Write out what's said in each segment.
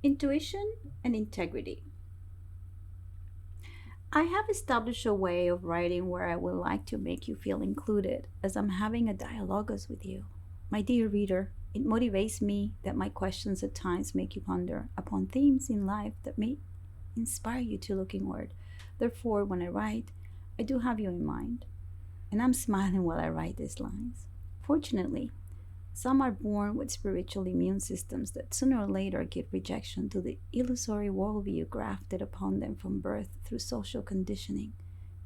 Intuition and integrity. I have established a way of writing where I would like to make you feel included as I'm having a dialogue with you. My dear reader, it motivates me that my questions at times make you ponder upon themes in life that may inspire you to look inward. Therefore, when I write, I do have you in mind, and I'm smiling while I write these lines. Fortunately, some are born with spiritual immune systems that sooner or later give rejection to the illusory worldview grafted upon them from birth through social conditioning.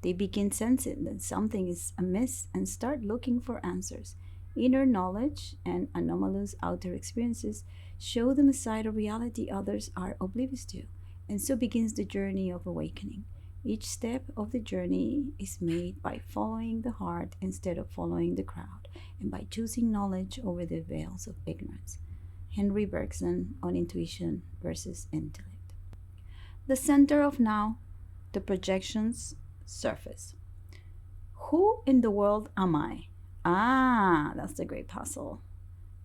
They begin sensing that something is amiss and start looking for answers. Inner knowledge and anomalous outer experiences show them a side of reality others are oblivious to, and so begins the journey of awakening. Each step of the journey is made by following the heart instead of following the crowd, and by choosing knowledge over the veils of ignorance. Henry Bergson on intuition versus intellect. The center of now, the projection's surface. Who in the world am I? Ah, that's the great puzzle.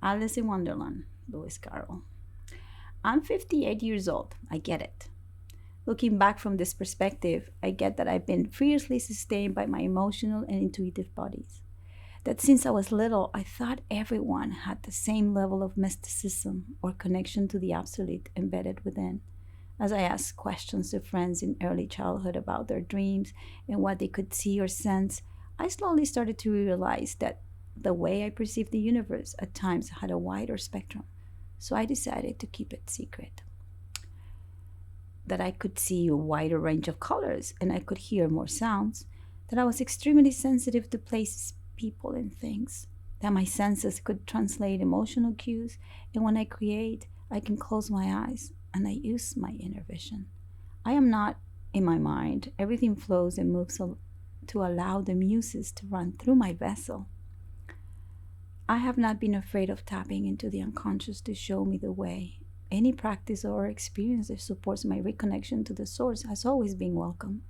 Alice in Wonderland, Lewis Carroll. I'm 58 years old. I get it. Looking back from this perspective, I get that I've been fiercely sustained by my emotional and intuitive bodies. That since I was little, I thought everyone had the same level of mysticism or connection to the absolute embedded within. As I asked questions to friends in early childhood about their dreams and what they could see or sense, I slowly started to realize that the way I perceived the universe at times had a wider spectrum. So I decided to keep it secret. That I could see a wider range of colors and I could hear more sounds. That I was extremely sensitive to places, people, and things. That my senses could translate emotional cues, and when I create, I can close my eyes and I use my inner vision. I am not in my mind. Everything flows and moves to allow the muses to run through my vessel. I have not been afraid of tapping into the unconscious to show me the way. Any practice or experience that supports my reconnection to the source has always been welcome.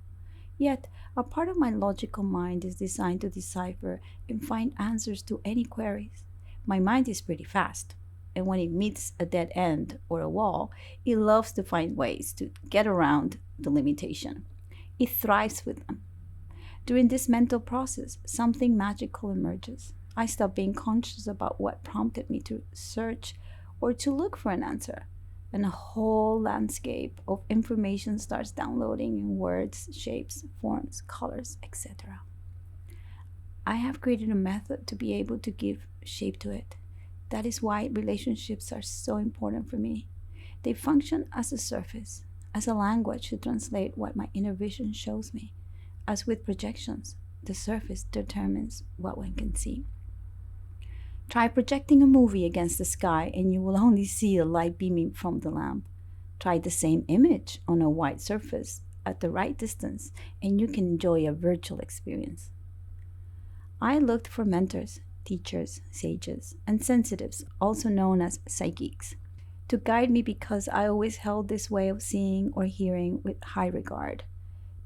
Yet, a part of my logical mind is designed to decipher and find answers to any queries. My mind is pretty fast, and when it meets a dead end or a wall, it loves to find ways to get around the limitation. It thrives with them. During this mental process, something magical emerges. I stop being conscious about what prompted me to search or to look for an answer, and a whole landscape of information starts downloading in words, shapes, forms, colors, etc. I have created a method to be able to give shape to it. That is why relationships are so important for me. They function as a surface, as a language to translate what my inner vision shows me. As with projections, the surface determines what one can see. Try projecting a movie against the sky and you will only see a light beaming from the lamp. Try the same image on a white surface at the right distance and you can enjoy a virtual experience. I looked for mentors, teachers, sages, and sensitives, also known as psychics, to guide me because I always held this way of seeing or hearing with high regard.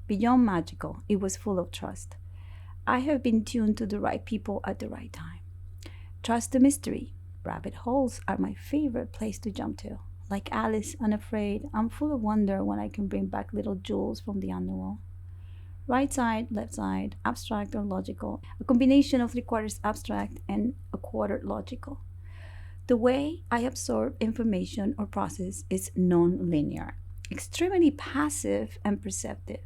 Beyond magical, it was full of trust. I have been tuned to the right people at the right time. Trust the mystery. Rabbit holes are my favorite place to jump to. Like Alice, unafraid, I'm full of wonder when I can bring back little jewels from the underworld. Right side, left side, abstract or logical, a combination of 3/4 abstract and a quarter logical. The way I absorb information or process is non-linear, extremely passive and perceptive.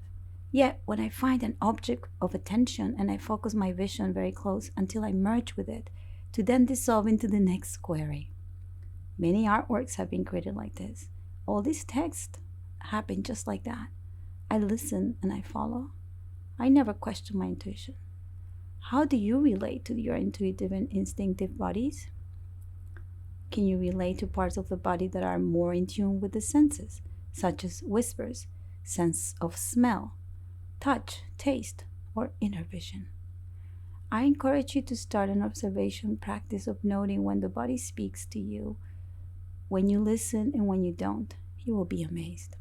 Yet, when I find an object of attention and I focus my vision very close until I merge with it, to then dissolve into the next query. Many artworks have been created like this. All these texts happen just like that. I listen and I follow. I never question my intuition. How do you relate to your intuitive and instinctive bodies? Can you relate to parts of the body that are more in tune with the senses, such as whispers, sense of smell, touch, taste, or inner vision? I encourage you to start an observation practice of noting when the body speaks to you, when you listen and when you don't. You will be amazed.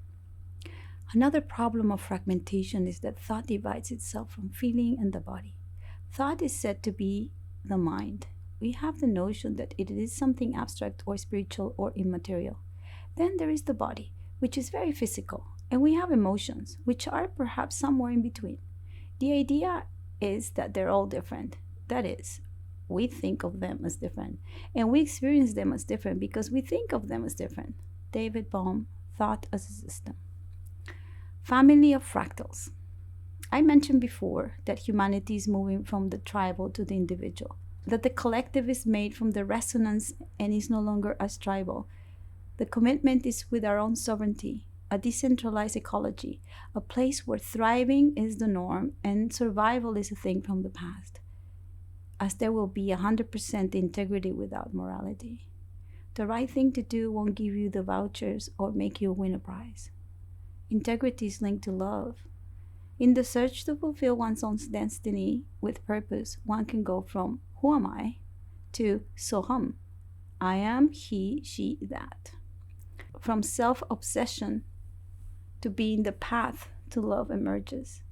Another problem of fragmentation is that thought divides itself from feeling and the body. Thought is said to be the mind. We have the notion that it is something abstract or spiritual or immaterial. Then there is the body, which is very physical, and we have emotions, which are perhaps somewhere in between. The idea is that they're all different. That is, we think of them as different, and we experience them as different because we think of them as different. David Bohm, Thought as a System. Family of fractals. I mentioned before that humanity is moving from the tribal to the individual, that the collective is made from the resonance and is no longer as tribal. The commitment is with our own sovereignty, a decentralized ecology, a place where thriving is the norm and survival is a thing from the past, as there will be 100% integrity without morality. The right thing to do won't give you the vouchers or make you win a prize. Integrity is linked to love. In the search to fulfill one's own destiny with purpose, one can go from who am I to soham, I am, he, she, that. From self-obsession to being the path to love emerges,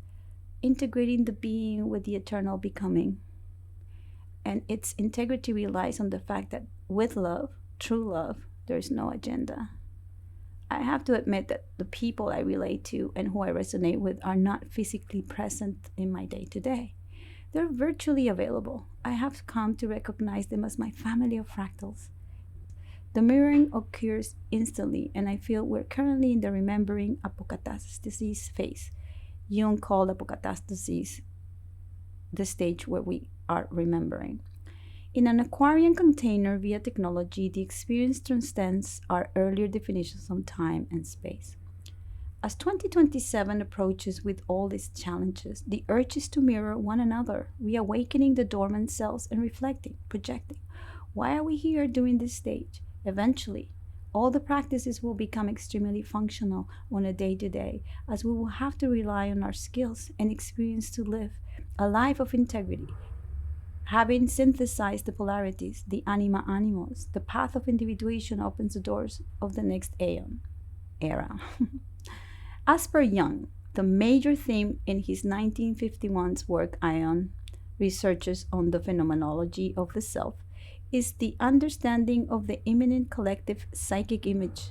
integrating the being with the eternal becoming. And its integrity relies on the fact that with love, true love, there is no agenda. I have to admit that the people I relate to and who I resonate with are not physically present in my day-to-day. They're virtually available. I have come to recognize them as my family of fractals. The mirroring occurs instantly, and I feel we're currently in the remembering apokatastasis phase. Jung called apokatastasis the stage where we are remembering. In an Aquarian container via technology, the experience transcends our earlier definitions of time and space. As 2027 approaches with all its challenges, the urge is to mirror one another, reawakening the dormant selves and reflecting, projecting. Why are we here during this stage? Eventually, all the practices will become extremely functional on a day-to-day, as we will have to rely on our skills and experience to live a life of integrity. Having synthesized the polarities, the anima animus, the path of individuation opens the doors of the next aeon, era. As per Jung, the major theme in his 1951's work Ion, Researches on the Phenomenology of the Self, is the understanding of the immanent collective psychic image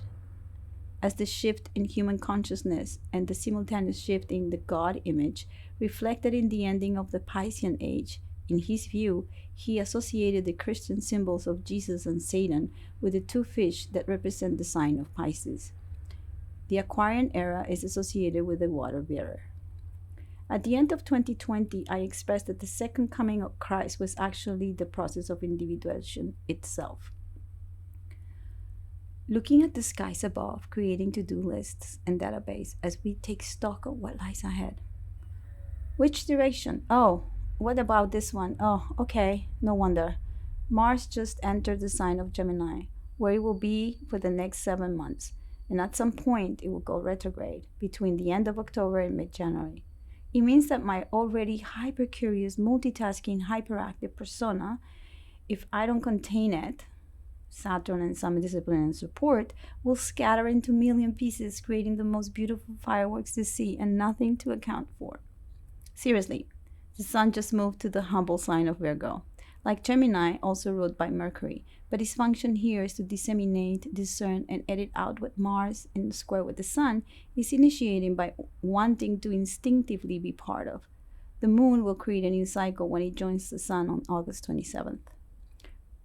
as the shift in human consciousness and the simultaneous shift in the God image reflected in the ending of the Piscean age. In his view, he associated the Christian symbols of Jesus and Satan with the two fish that represent the sign of Pisces. The Aquarian era is associated with the water bearer. At the end of 2020, I expressed that the second coming of Christ was actually the process of individuation itself. Looking at the skies above, creating to-do lists and database as we take stock of what lies ahead. Which direction? Oh, what about this one? Oh, okay, no wonder. Mars just entered the sign of Gemini, where it will be for the next 7 months, and at some point it will go retrograde between the end of October and mid-January. It means that my already hyper-curious, multitasking, hyperactive persona, if I don't contain it, Saturn and some discipline and support, will scatter into million pieces, creating the most beautiful fireworks to see and nothing to account for. Seriously, the sun just moved to the humble sign of Virgo. Like Gemini, also ruled by Mercury, but its function here is to disseminate, discern, and edit out what Mars, in square with the sun, is initiating by wanting to instinctively be part of. The moon will create a new cycle when it joins the sun on August 27th.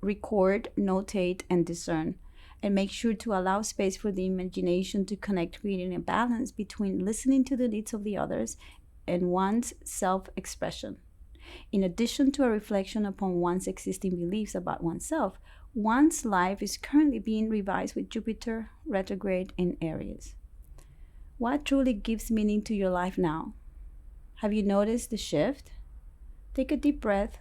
Record, notate, and discern, and make sure to allow space for the imagination to connect, creating a balance between listening to the needs of the others and one's self-expression. In addition to a reflection upon one's existing beliefs about oneself, one's life is currently being revised with Jupiter retrograde in Aries. What truly gives meaning to your life now? Have you noticed the shift? Take a deep breath,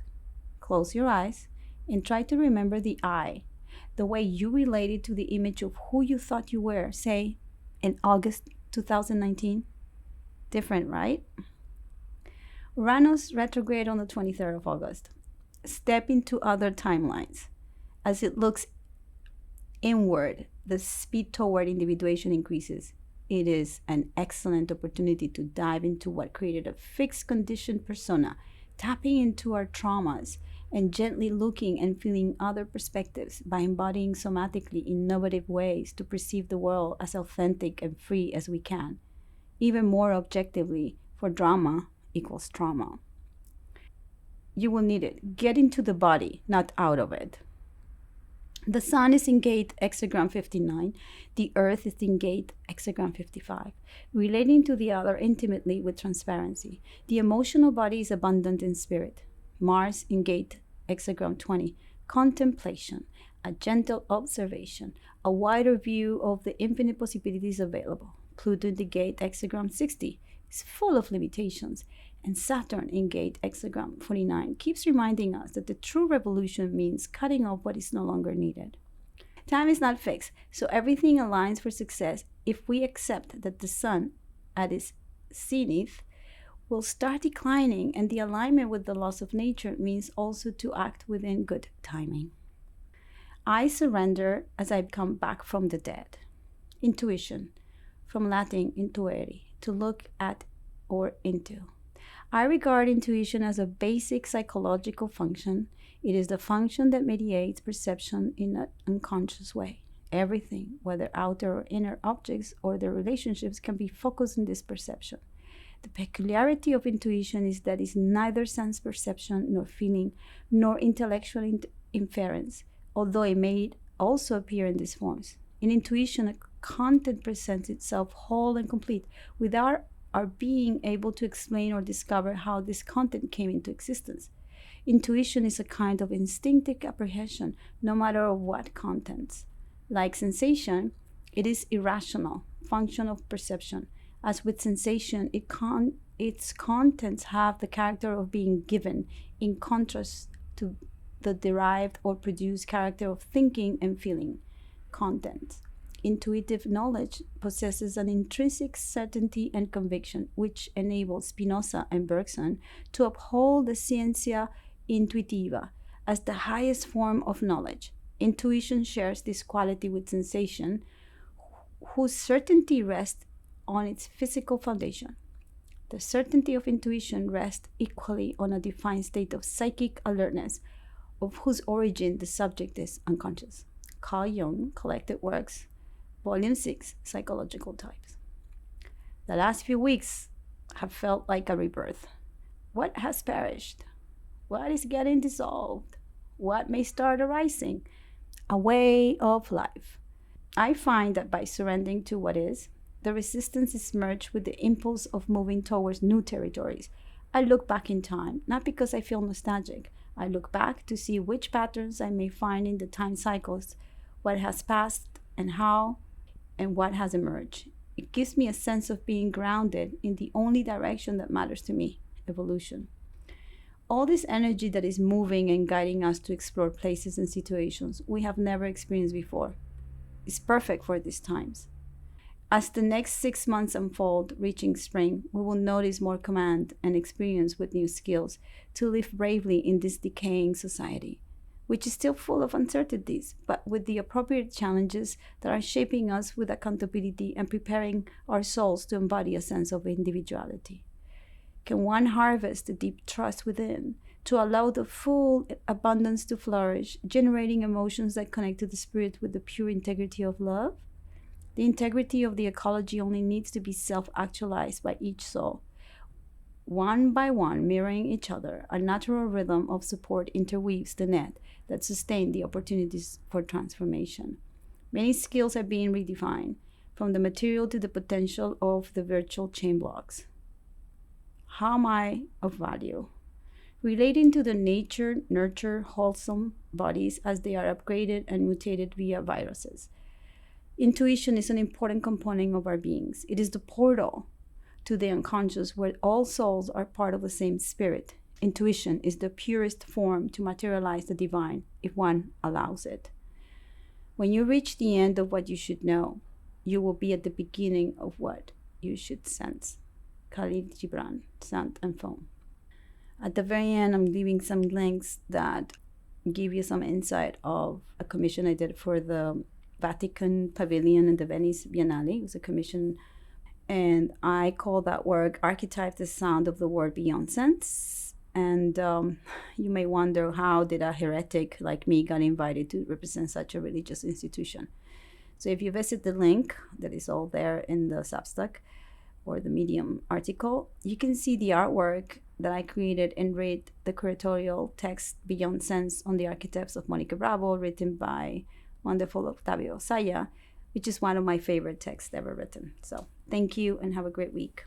close your eyes, and try to remember the I, the way you related to the image of who you thought you were, say, in August 2019. Different, right? Uranus retrograde on the 23rd of August. Step into other timelines. As it looks inward, the speed toward individuation increases. It is an excellent opportunity to dive into what created a fixed conditioned persona, tapping into our traumas and gently looking and feeling other perspectives by embodying somatically innovative ways to perceive the world as authentic and free as we can, even more objectively, for drama equals trauma. You will need it. Get into the body, not out of it. The sun is in gate hexagram 59. The earth is in gate hexagram 55, relating to the other intimately with transparency. The emotional body is abundant in spirit. Mars in gate hexagram 20. Contemplation, a gentle observation, a wider view of the infinite possibilities available. Pluto in the gate hexagram 60 is full of limitations, and Saturn in gate hexagram 49 keeps reminding us that the true revolution means cutting off what is no longer needed. Time is not fixed, so everything aligns for success if we accept that the sun at its zenith will start declining, and the alignment with the laws of nature means also to act within good timing. I surrender as I come back from the dead. Intuition, from Latin intuere, to look at or into. I regard intuition as a basic psychological function. It is the function that mediates perception in an unconscious way. Everything, whether outer or inner objects or their relationships, can be focused in this perception. The peculiarity of intuition is that it is neither sense perception nor feeling nor intellectual inference, although it may also appear in these forms. In intuition, a content presents itself whole and complete without our being able to explain or discover how this content came into existence. Intuition is a kind of instinctive apprehension, no matter of what contents. Like sensation, it is irrational, function of perception. As with sensation, its contents have the character of being given, in contrast to the derived or produced character of thinking and feeling content. Intuitive knowledge possesses an intrinsic certainty and conviction, which enables Spinoza and Bergson to uphold the scientia intuitiva as the highest form of knowledge. Intuition shares this quality with sensation, whose certainty rests on its physical foundation. The certainty of intuition rests equally on a defined state of psychic alertness, of whose origin the subject is unconscious. Carl Jung, Collected Works, Volume 6, Psychological Types. The last few weeks have felt like a rebirth. What has perished? What is getting dissolved? What may start arising? A way of life. I find that by surrendering to what is, the resistance is merged with the impulse of moving towards new territories. I look back in time, not because I feel nostalgic. I look back to see which patterns I may find in the time cycles, what has passed and how, and what has emerged. It gives me a sense of being grounded in the only direction that matters to me, evolution. All this energy that is moving and guiding us to explore places and situations we have never experienced before is perfect for these times. As the next 6 months unfold, reaching spring, we will notice more command and experience with new skills to live bravely in this decaying society, which is still full of uncertainties, but with the appropriate challenges that are shaping us with accountability and preparing our souls to embody a sense of individuality. Can one harvest the deep trust within to allow the full abundance to flourish, generating emotions that connect to the spirit with the pure integrity of love? The integrity of the ecology only needs to be self-actualized by each soul. One by one, mirroring each other, a natural rhythm of support interweaves the net that sustain the opportunities for transformation. Many skills are being redefined, from the material to the potential of the virtual chain blocks. How am I of value? Relating to the nature, nurture, wholesome bodies as they are upgraded and mutated via viruses. Intuition is an important component of our beings. It is the portal to the unconscious where all souls are part of the same spirit. Intuition is the purest form to materialize the divine if one allows it. When you reach the end of what you should know, you will be at the beginning of what you should sense. Khalil Gibran, Sand and Foam. At the very end, I'm leaving some links that give you some insight of a commission I did for the Vatican Pavilion and the Venice Biennale. It was a commission, and I call that work Archetype the Sound of the Word Beyond Sense. And you may wonder, how did a heretic like me got invited to represent such a religious institution? So if you visit the link that is all there in the Substack or the Medium article, you can see the artwork that I created and read the curatorial text Beyond Sense on the Archetypes of Monica Bravo, written by wonderful Octavio Saya, which is one of my favorite texts ever written. So thank you and have a great week.